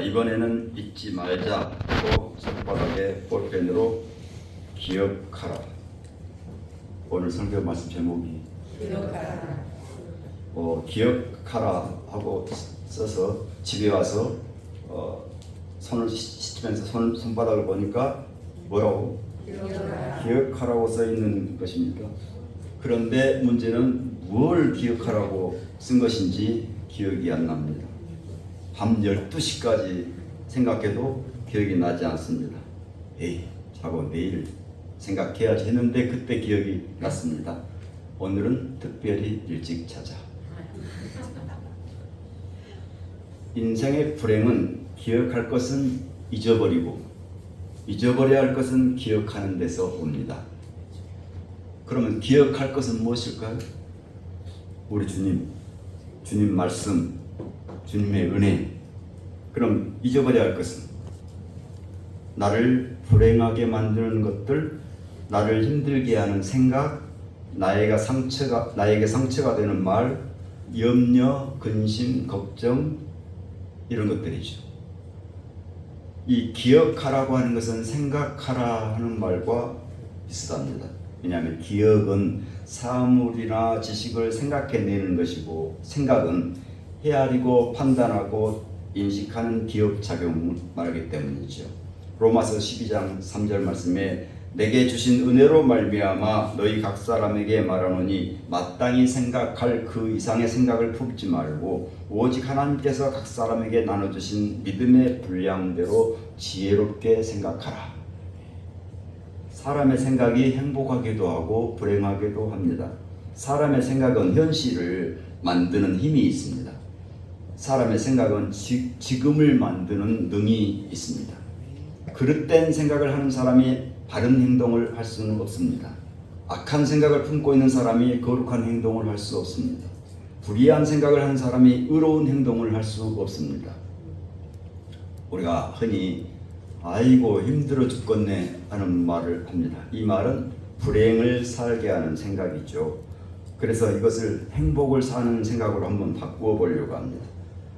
이번에는 잊지 말자고 손바닥에 볼펜으로 기억하라. 오늘 설교 말씀 제목이 기억하라 하고 써서 집에 와서 손을 씻으면서 손바닥을 보니까 뭐라고? 기억하라고 써 있는 것입니다. 그런데 문제는 뭘 기억하라고 쓴 것인지 기억이 안 납니다. 밤 12시까지 생각해도 기억이 나지 않습니다. 자고 내일 생각해야지 했는데 그때 기억이 났습니다. 오늘은 특별히 일찍 자자. 인생의 불행은 기억할 것은 잊어버리고 잊어버려야 할 것은 기억하는 데서 옵니다. 그러면 기억할 것은 무엇일까요? 우리 주님 말씀, 주님의 은혜. 그럼 잊어버려야 할 것은 나를 불행하게 만드는 것들, 나를 힘들게 하는 생각, 나에게 상처가 되는 말, 염려, 근심, 걱정, 이런 것들이죠. 이 기억하라고 하는 것은 생각하라 하는 말과 비슷합니다. 왜냐하면 기억은 사물이나 지식을 생각해내는 것이고, 생각은 헤아리고 판단하고 인식하는 기억작용을 말하기 때문이죠. 로마서 12장 3절 말씀에 내게 주신 은혜로 말미암아 너희 각 사람에게 말하노니 마땅히 생각할 그 이상의 생각을 품지 말고 오직 하나님께서 각 사람에게 나눠주신 믿음의 분량대로 지혜롭게 생각하라. 사람의 생각이 행복하기도 하고 불행하기도 합니다. 사람의 생각은 현실을 만드는 힘이 있습니다. 사람의 생각은 지금을 만드는 능이 있습니다. 그릇된 생각을 하는 사람이 바른 행동을 할 수는 없습니다. 악한 생각을 품고 있는 사람이 거룩한 행동을 할 수 없습니다. 불의한 생각을 하는 사람이 의로운 행동을 할 수 없습니다. 우리가 흔히 아이고 힘들어 죽겠네 하는 말을 합니다. 이 말은 불행을 살게 하는 생각이죠. 그래서 이것을 행복을 사는 생각으로 한번 바꾸어 보려고 합니다.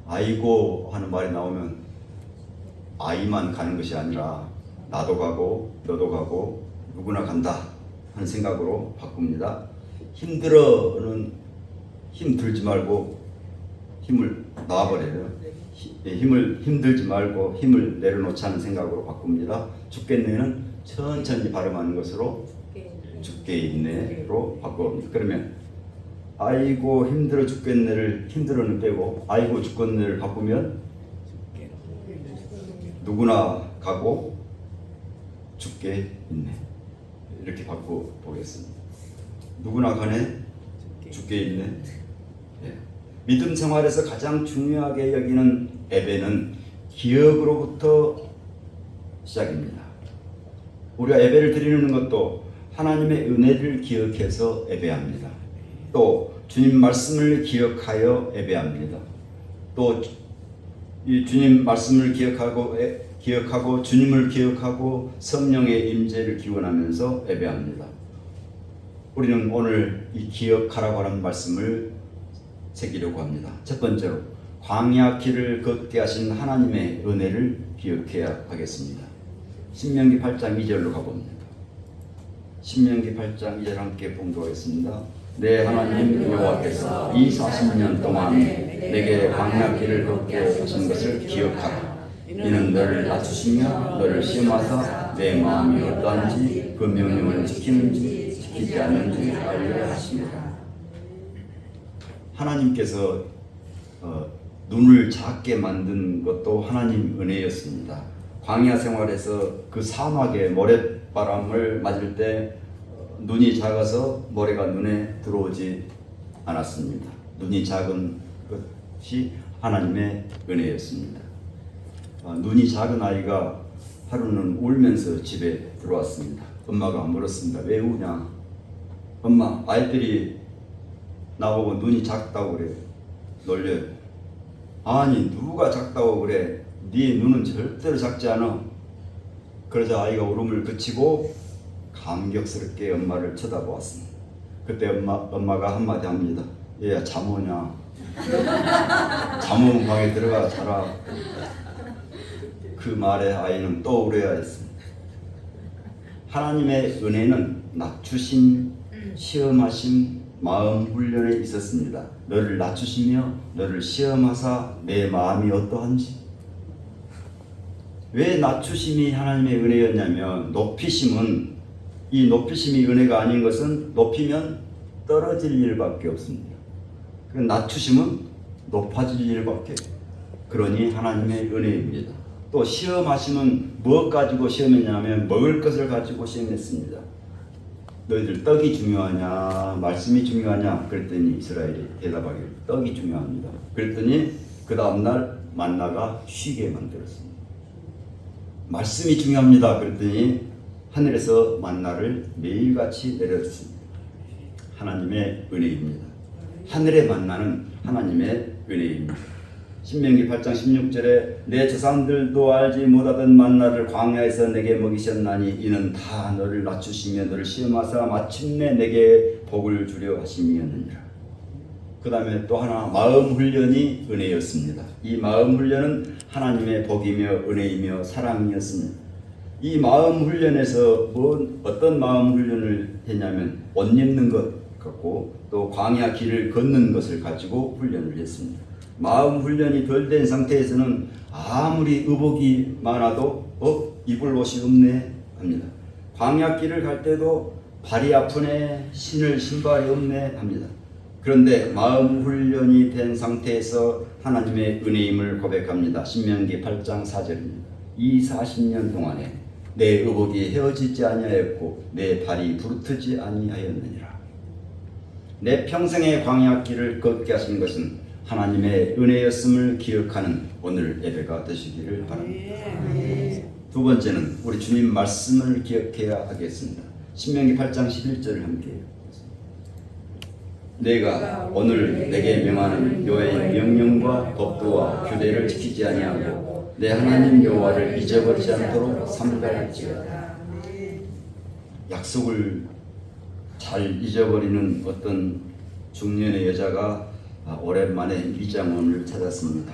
아이고 하는 말이 나오면 아이만 가는 것이 아니라 나도 가고 너도 가고 누구나 간다 하는 생각으로 바꿉니다. 힘들어는 힘 들지 말고 힘을 놔버려요. 힘들지 말고 힘을 내려놓자는 생각으로 바꿉니다. 죽겠네는 천천히 발음하는 것으로 죽겠네로 바꿔봅니다. 그러면 아이고 힘들어 죽겠네를 힘들어는 빼고 아이고 죽겠네를 바꾸면 누구나 가고 죽게 있네. 이렇게 바꿔보겠습니다. 누구나 가네, 죽게 있네. 네. 믿음 생활에서 가장 중요하게 여기는 예배는 기억으로부터 시작입니다. 우리가 예배를 드리는 것도 하나님의 은혜를 기억해서 예배합니다. 또 주님 말씀을 기억하여 예배합니다. 또 이 주님 말씀을 기억하고 주님을 기억하고 성령의 임재를 기원하면서 예배합니다. 우리는 오늘 이 기억하라고 하는 말씀을 새기려고 합니다. 첫 번째로 광야 길을 걷게 하신 하나님의 은혜를 기억해야 하겠습니다. 신명기 8장 2절로 가봅니다. 신명기 8장 2절 함께 봉독하겠습니다. 내 하나님 여호와께서 이 40년 동안 내게 광야 길을 걷게 하신 것을 기억하라. 이는 너를 낮추시며 너를 시험하사 내 마음이 어떠한지 그 명령을 지키는지 지키지 않는지 알려 하십니다. 하나님께서 눈을 작게 만든 것도 하나님 은혜였습니다. 광야 생활에서 그 사막의 모래바람을 맞을 때 눈이 작아서 모래가 눈에 들어오지 않았습니다. 눈이 작은 것이 하나님의 은혜였습니다. 눈이 작은 아이가 하루는 울면서 집에 들어왔습니다. 엄마가 물었습니다. 왜 우냐? 엄마, 아이들이 나보고 눈이 작다고 그래. 놀려요. 아니, 누가 작다고 그래? 네 눈은 절대로 작지 않아. 그러자 아이가 울음을 그치고 감격스럽게 엄마를 쳐다보았습니다. 그때 엄마가 한마디 합니다. 얘야 잠 오냐? 잠 오면 방에 들어가 자라. 그 말의 아이는 떠오르야 했습니다. 하나님의 은혜는 낮추심, 시험하심, 마음 훈련에 있었습니다. 너를 낮추시며 너를 시험하사 내 마음이 어떠한지. 왜 낮추심이 하나님의 은혜였냐면, 높이심은, 이 높이심이 은혜가 아닌 것은 높이면 떨어질 일밖에 없습니다. 낮추심은 높아질 일밖에. 그러니 하나님의 은혜입니다. 또 시험하심은 무엇 가지고 시험했냐면 먹을 것을 가지고 시험했습니다. 너희들 떡이 중요하냐 말씀이 중요하냐 그랬더니 이스라엘이 대답하기를 떡이 중요합니다. 그랬더니 그 다음날 만나가 쉬게 만들었습니다. 말씀이 중요합니다. 그랬더니 하늘에서 만나를 매일같이 내렸습니다. 하나님의 은혜입니다. 하늘의 만나는 하나님의 은혜입니다. 신명기 8장 16절에 내 조상들도 알지 못하던 만나를 광야에서 내게 먹이셨나니 이는 다 너를 낮추시며 너를 시험하사 마침내 내게 복을 주려 하심이었느니라. 그 다음에 또 하나 마음 훈련이 은혜였습니다. 이 마음 훈련은 하나님의 복이며 은혜이며 사랑이었습니다. 이 마음 훈련에서 어떤 마음 훈련을 했냐면 옷 입는 것 갖고 또 광야 길을 걷는 것을 가지고 훈련을 했습니다. 마음 훈련이 덜 된 상태에서는 아무리 의복이 많아도 입을 옷이 없네 합니다. 광야길을 갈 때도 발이 아프네, 신을 신발이 없네 합니다. 그런데 마음 훈련이 된 상태에서 하나님의 은혜임을 고백합니다. 신명기 8장 4절입니다. 이 40년 동안에 내 의복이 헤어지지 아니하였고 내 발이 부르트지 아니하였느니라. 내 평생의 광야길을 걷게 하신 것은 하나님의 은혜였음을 기억하는 오늘 예배가 되시기를 바랍니다. 두 번째는 우리 주님 말씀을 기억해야 하겠습니다. 신명기 8장 11절을 함께 내가 오늘 내게 명하는 여호와의 명령과 법도와 규례를 지키지 아니하고 내 하나님 여호와를 잊어버리지 않도록 삼가할지어다. 약속을 잘 잊어버리는 어떤 중년의 여자가 오랜만에 미장원을 찾았습니다.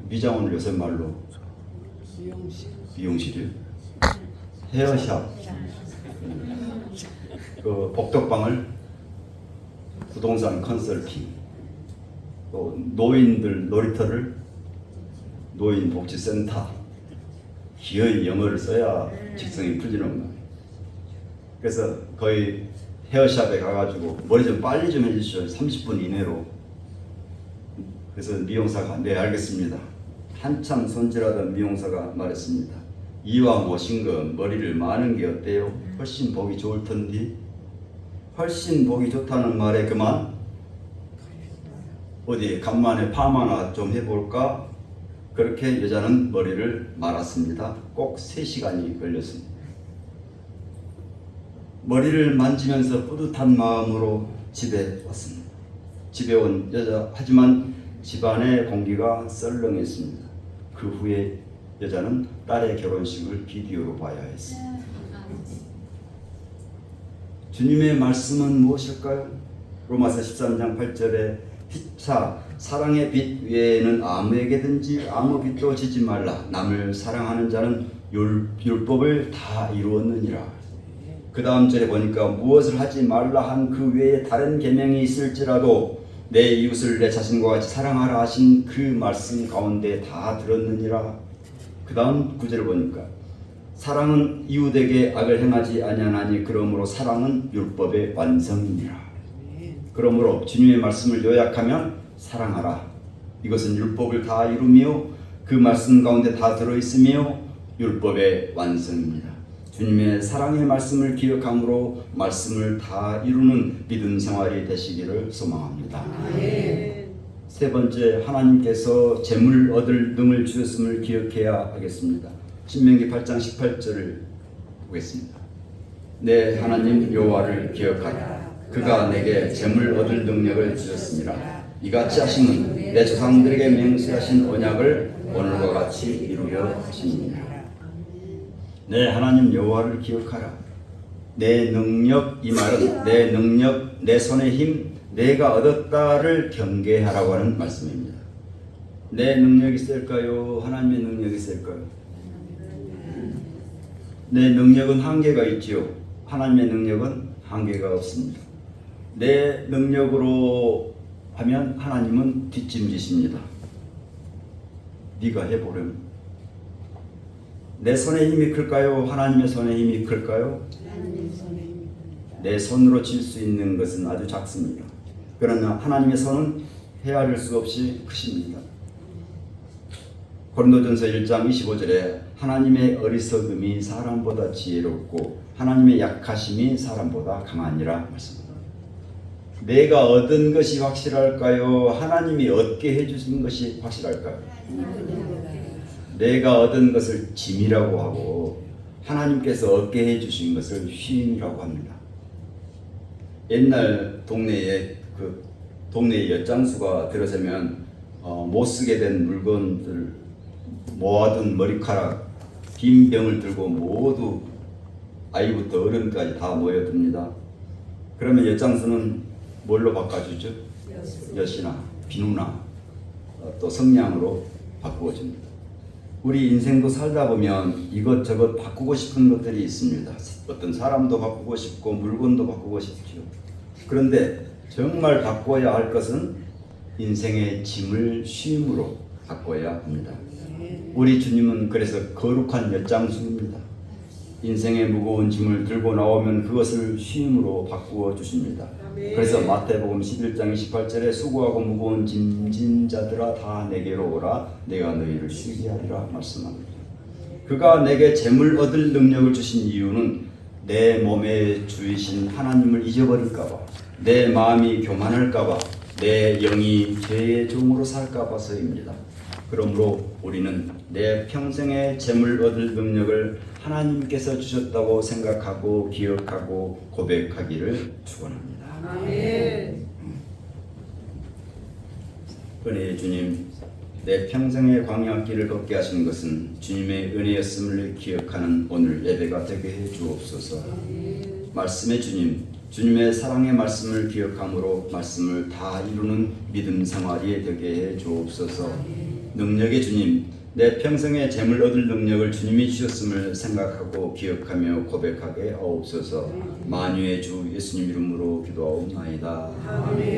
미장원을 요새 말로 미용실이요. 헤어샵, 그 복덕방을 부동산 컨설팅, 또 노인들 놀이터를 노인복지센터, 기어이 영어를 써야 직성이 풀리는 거예요. 그래서 거의 헤어샵에 가가지고 머리 좀 빨리 좀 해주시죠. 30분 이내로. 그래서 미용사가 네 알겠습니다. 한참 손질하던 미용사가 말했습니다. 이와 모신 거 머리를 마는 게 어때요? 훨씬 보기 좋을 텐데. 훨씬 보기 좋다는 말에 그만 어디 간만에 파마나 좀 해볼까? 그렇게 여자는 머리를 말았습니다. 꼭 3시간이 걸렸습니다. 머리를 만지면서 뿌듯한 마음으로 집에 왔습니다. 집에 온 여자, 하지만 집안의 공기가 썰렁했습니다. 그 후에 여자는 딸의 결혼식을 비디오로 봐야 했습니다. 주님의 말씀은 무엇일까요? 로마서 13장 8절에 피차 사랑의 빛 외에는 아무에게든지 아무 빛도 지지 말라. 남을 사랑하는 자는 율법을 다 이루었느니라. 그 다음 절에 보니까 무엇을 하지 말라 한 그 외에 다른 계명이 있을지라도 내 이웃을 내 자신과 같이 사랑하라 하신 그 말씀 가운데 다 들었느니라. 그 다음 구절을 보니까 사랑은 이웃에게 악을 행하지 아니하나니 그러므로 사랑은 율법의 완성이니라. 그러므로 주님의 말씀을 요약하면 사랑하라. 이것은 율법을 다 이루며 그 말씀 가운데 다 들어있으며 율법의 완성입니다. 주님의 사랑의 말씀을 기억함으로 말씀을 다 이루는 믿음 생활이 되시기를 소망합니다. 세 번째, 하나님께서 재물 얻을 능을 주셨음을 기억해야 하겠습니다. 신명기 8장 18절을 보겠습니다. 내 하나님 여호와를 기억하라. 그가 내게 재물 얻을 능력을 주셨습니다. 이같이 하심은 내 조상들에게 맹세하신 언약을 오늘과 같이 이루려 하심이니라. 내 하나님 여호와를 기억하라. 내 능력, 이 말은 내 능력, 내 손의 힘, 내가 얻었다를 경계하라고 하는 말씀입니다. 내 능력이 셀까요? 하나님의 능력이 셀까요? 내 능력은 한계가 있지요. 하나님의 능력은 한계가 없습니다. 내 능력으로 하면 하나님은 뒷짐지십니다. 네가 해보려면. 내 손의 힘이 클까요? 하나님의 손의 힘이 클까요? 내 손으로 칠 수 있는 것은 아주 작습니다. 그러나 하나님의 손은 헤아릴 수 없이 크십니다. 고린도전서 1장 25절에 하나님의 어리석음이 사람보다 지혜롭고 하나님의 약하심이 사람보다 강하니라 말씀합니다. 내가 얻은 것이 확실할까요? 하나님이 얻게 해주신 것이 확실할까요? 내가 얻은 것을 짐이라고 하고 하나님께서 얻게 해주신 것을 쉼이라고 합니다. 옛날 동네에 동네 엿장수가 들어서면 못 쓰게 된 물건들 모아둔 머리카락 빈 병을 들고 모두 아이부터 어른까지 다 모여듭니다. 그러면 엿장수는 뭘로 바꿔주죠? 엿이나 비누나 또 성냥으로 바꾸어줍니다. 우리 인생도 살다 보면 이것저것 바꾸고 싶은 것들이 있습니다. 어떤 사람도 바꾸고 싶고 물건도 바꾸고 싶죠. 그런데 정말 바꿔야 할 것은 인생의 짐을 쉼으로 바꿔야 합니다. 우리 주님은 그래서 거룩한 엿장수입니다. 인생의 무거운 짐을 들고 나오면 그것을 쉼으로 바꾸어 주십니다. 그래서 마태복음 11장 28절에 수고하고 무거운 짐진 자들아 다 내게로 오라 내가 너희를 쉬게 하리라 말씀합니다. 그가 내게 재물 얻을 능력을 주신 이유는 내 몸에 주이신 하나님을 잊어버릴까 봐, 내 마음이 교만할까 봐, 내 영이 죄의 종으로 살까 봐서입니다. 그러므로 우리는 내 평생의 재물 얻을 능력을 하나님께서 주셨다고 생각하고 기억하고 고백하기를 축원합니다. 아멘. 은혜의 주님, 내 평생의 광야길을 걷게 하신 것은 주님의 은혜였음을 기억하는 오늘 예배가 되게 해 주옵소서. 말씀의 주님, 주님의 사랑의 말씀을 기억함으로 말씀을 다 이루는 믿음 생활이 되게 해 주옵소서. 능력의 주님, 내 평생의 재물 얻을 능력을 주님이 주셨음을 생각하고 기억하며 고백하게 하옵소서. 만유의 주 예수님 이름으로 기도하옵나이다. 아멘.